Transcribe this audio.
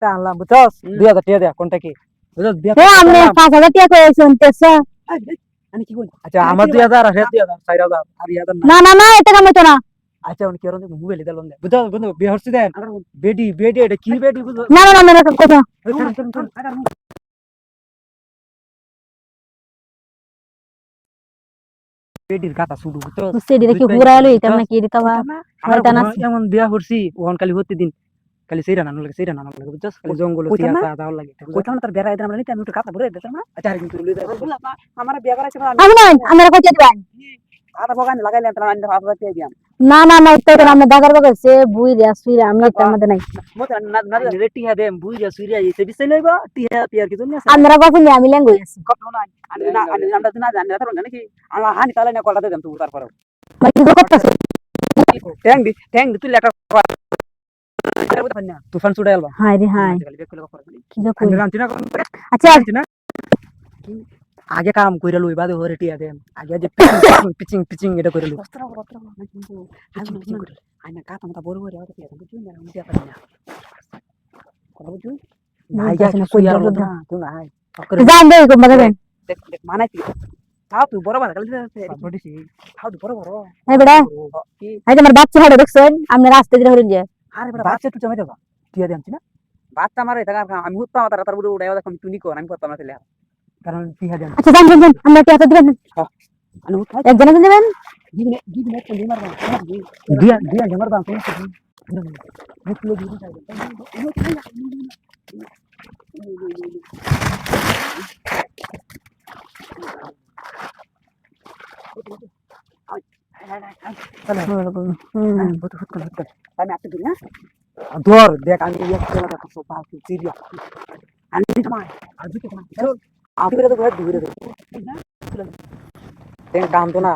একটা আনলাম বুঝছস 2000 টাকা দে কোনটা কি বুঝছস এ আমনে 5000 টাকা কই শুনতেছ আমি কি বলি আচ্ছা আমার 2000 আর 2000 4000 আর 2000 না না না এটা কাম হইতো না আচ্ছা উনি কি করতে মোবাইল দিলাম দে বুঝছস বন্ধু বিয়ে হচ্ছে দেন বেডি বেডি এটা কি বেডি বুঝছস না না না না কথা বেডির কথা শুধু বুঝছস সেডি দেখি হুরাইলো এটা না কি দিতাবা হয়তো না এমন বিয়া করছি ওহন খালি হতে দিন খালি সেইরা নানো লাগে বুঝছস খালি জঙ্গল সিয়াসা দাও লাগে কইতাম না তার বেড়া দিলাম না আমি একটু কথা বলে দিতাম না আচ্ছা আর কিন্তু লই যাও বললাম না আমার বিয়া করাইছে আমি না আমরা কই দিবেন আদা বগান লাগাইলে তার আন্ডা ভাত ভাত দিয়ে দিয়াম না না না এটা তো আমরা দাগার বগছে বুই রে আমি তার মধ্যে নাই মতে না না রেটি হা দেম বুই রে সুইরা এসে বিসে লইবা টিয়া পিয়ার কি জন্য আমরা বাসুন আমি ল্যাঙ্গ হইছি কথা না আমি না আমরা না জানি না তার নাকি আমরা হানি তালে না কলটা দেম তুই তারপর মানে কি করতেছ ট্যাং দি তুই লেটা তুফান ছুড়ে এলো হাই রে হাই কি যা কই আচ্ছা না আগে কাম কইরা লই বাদে হরে টিয়া দেন আগে যে পিচিং এটা কইরা লই আইনা কাটা মত বড় বড় হতে টিয়া দেন তুই না আমি দিয়া পারি না কথা বুঝু নাই যা কই আর না তুই না আই জান দে কো বাগান দেখ মানাই তুই তাও তুই বড় বড় কালি বডিছি তাও তুই বড় বড় এই বেটা এই আমার বাচ্চা হাড়ে দেখছেন আপনি রাস্তা দিয়ে হরিন যায় আরে বেটা বাচ্চা তুই জমে দেবা টিয়া দেন না বাচ্চা মারে টাকা আমি হুত পাওয়া তার বড় উড়াইও দেখো তুই নি কর আমি করতাম না তাহলে কারণ টিয়া দেন আচ্ছা জান জান আমরা কি হাতে দিবেন আমি একজনে দিবেন দিদিনে কোন দিমার বা দিয়া জামার বা কোন মুখলো দিদি চাই ধর দেখ আমি সিরিয়া আমি তোমার আজকে তোমার চল আপনি তো ঘর দূরে কাম তো না